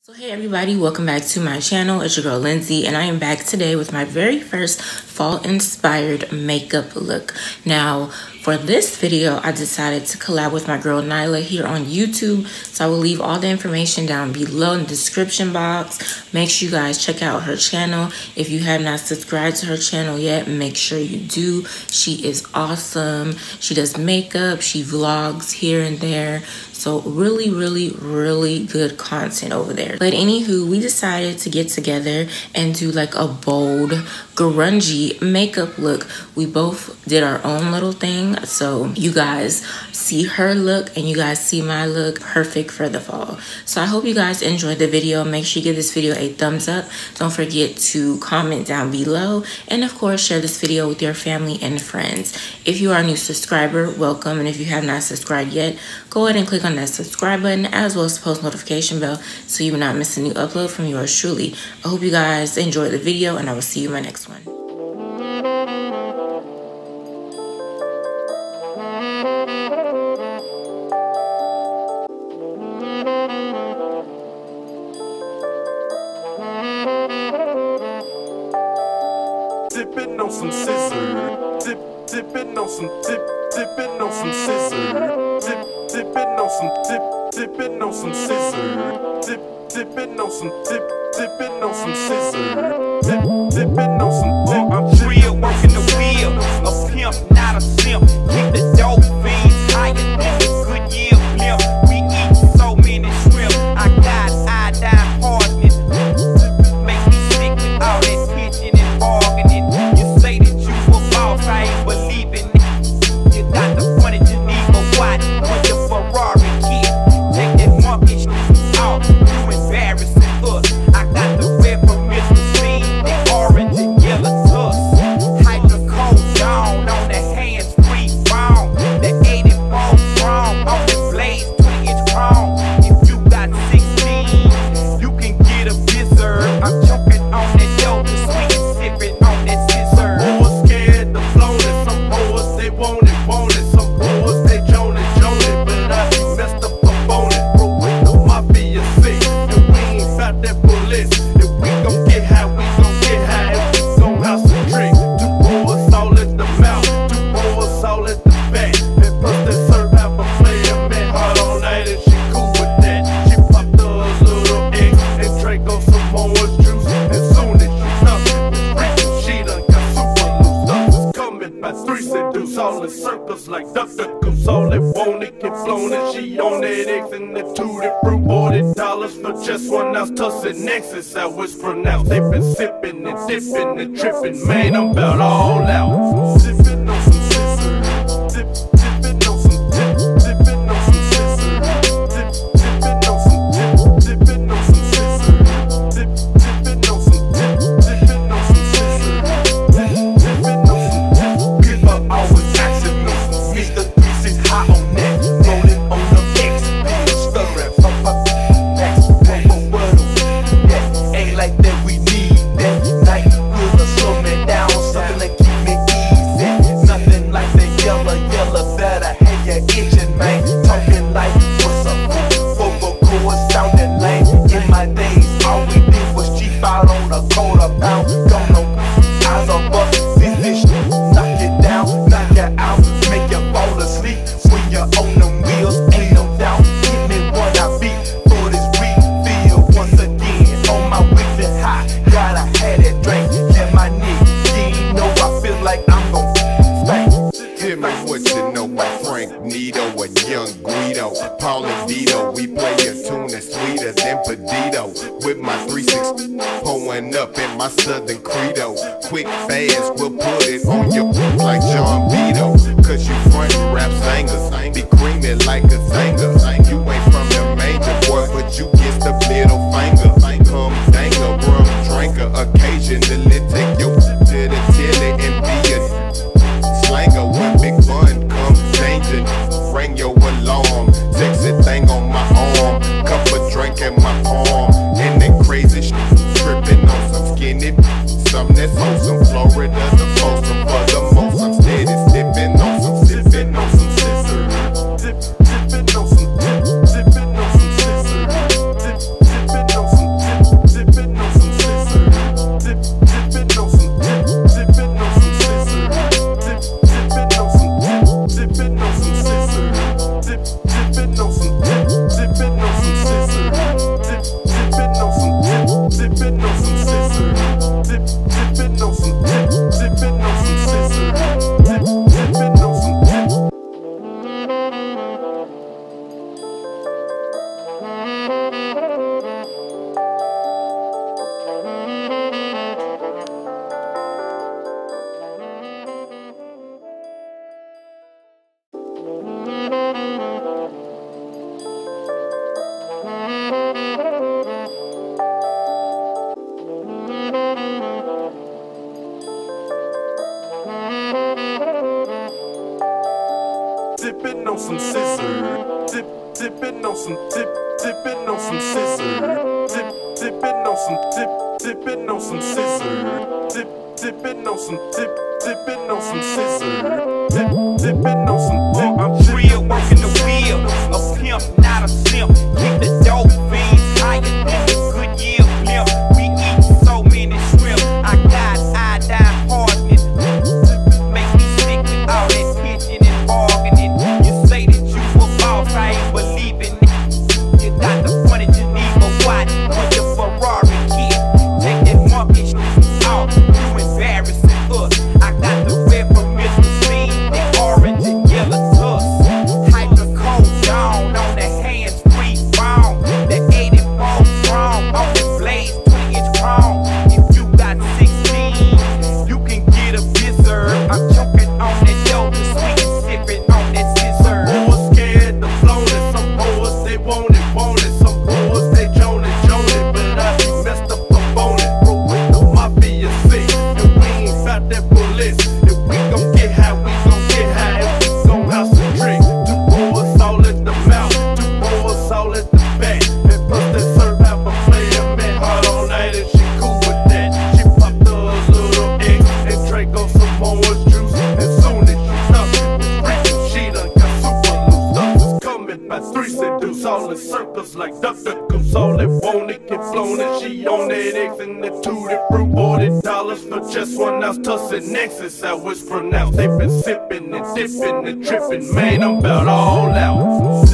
So hey everybody, welcome back to my channel. It's your girl Lindsay, and I am back today with my very first fall inspired makeup look. Now for this video, I decided to collab with my girl NYLA here on YouTube, so I will leave all the information down below in the description box. Make sure you guys check out her channel. If you have not subscribed to her channel yet, make sure you do. She is awesome. She does makeup, she vlogs here and there. So really good content over there. But anywho, we decided to get together and do like a bold, grungy makeup look. We both did our own little thing. So you guys see her look and you guys see my look. Perfect for the fall. So I hope you guys enjoyed the video. Make sure you give this video a thumbs up. Don't forget to comment down below. And of course, share this video with your family and friends. If you are a new subscriber, welcome. And if you have not subscribed yet, go ahead and click on that subscribe button as well as the post notification bell so you will not miss a new upload from yours truly. I hope you guys enjoyed the video, and I will see you in my next one. Dipping on some scissors, dipping on some dipping on some scissors, dipping on some dipping on some scissors, dipping on some dipping on some scissors, dipping on some I'm real, working the wheel, a pimp, not a simp. Keep the dope fiends higher than the good year blimp. We eat so many shrimp, I got iodine hardness. Make me sick with all that pitching and bargaining. You say that you a boss, I ain't believing it. You got the money to need a watch with the Ferrari kid. Take that monkey shit off, you embarrassing us. I got the red from Mr. C, the orange and yellow tusk. Hydrate down on the hands free phone. The 84 chrome on the blades, 20-inch chrome. If you got 16, you can get a blizzard. I'm choking on that dope, the sweet and sipping on that scissor. boys scared to blow it. Some boys they want it. Some boys they joan it. But I be messed up on it. Bro, with the mafia sick, and we ain't bout that police. If we gon' get high, we gon' get high. And we gon' have some drink. Two boys all at the mouth, two boys all at the back. And plus they serve half a player man hard all night, and she cool with that. She popped us little egg and drank on some orange juice. As soon as she stopped, she done got super loose. Stuff is coming by three seduce, all in circles like Dr. Goose. All they want it get flown, and she on that X and the tutti fruit. $40 for just 1 ounce. Tussin' X is how it's pronounced. They been sipping and dipping and tripping, man, I'm about all out. Sipping on some scissors, dipping on some dipping on some scissors, dipping on some dipping on some scissors, dipping on some dipping on some scissors, dipping on some give up always action. Mr. 36 high on that, rolling on the X, stirring from my next yeah, ain't like that we need that. Night will slow me down, something to keep me easy. Nothing like the yellow that I hate you itching, man. Talking like what's up, vocal cords sounding lame. In my days, all we did was cheap out on a quarter pound. Don't know, eyes up, this shit, knock it down, knock it out, make you fall asleep when you're on them wheels. Ain't no doubt, give me what I beat for this refill once again. On my weekly high, gotta have that drink. Yeah, my nigga, you know I feel like I'm gon' spank. Tell me what you know about Frank Nito and Young Guido, Paul and Vito. We play a tune that's sweeter than Pedito. With my 360 pulling up in my Southern Credo. Quick, fast, we'll put it on your like John Vito. Cause you front rap singers, be creaming like a singer. You ain't from the major, boy, but you get the middle finger. Come danger, rum drinker, occasionally take your to the tilly and be a slanger. When big fun come changing, ring your alarm. Sexy thing on my arm, cup of drink in my palm. And that crazy shit, tripping on some skinny, something that's wholesome. Florida, the wholesome for the most. I'm steady sipping on some scissors, dipping on some scissors, dipping on some scissors, dipping on some some scissors. Tipping on some tipping on some scissors. Tipping on some tipping on some scissors. Tipping on some tipping on some scissors. Tipping on some I'm real, working the wheel. A pimp, not a simp. Keep the dope fiends higher than the good year blimp. We eat so many shrimp. I got iodine hardness. Make me sick with all that pitching and bargaining. You say that you a boss, I ain't believing it. You got the money you need, but what? With the Ferrari kid. Take that monkey shit off. You embarrassing us. I got the red from Mr. Scene. The orange and yellow tusk. Hydrocodone down on the hands, free phone. The 84 strong on the blades, 20-inch chrome. If you got 16, you can get a blizzard. I'm choking on that dope, the sweet and sipping on that scissor. boys scared to flown it. Some boys they want it. Some boys they joan it. But I be messed up on it. The mafia sick, and we ain't got that police. If we gon' get high, we gon' get high. And we gon' house a trick. 2 boys all at the mouth, 2 boys all at the back. And plus that serve have a player man hard all night, and she cool with that. She popped a little X and drank on some orange juice. As soon as you stop, it was freaking. She done got super loose. Ducks is coming by 3 seduce. All in circles like duck goose. All that want it get flown, and she on that X and the tutti fruit. $40 for just 1 ounce. Tussin' Nexus, how it's pronounced. They been sipping and dipping and tripping. Man, I'm about all out.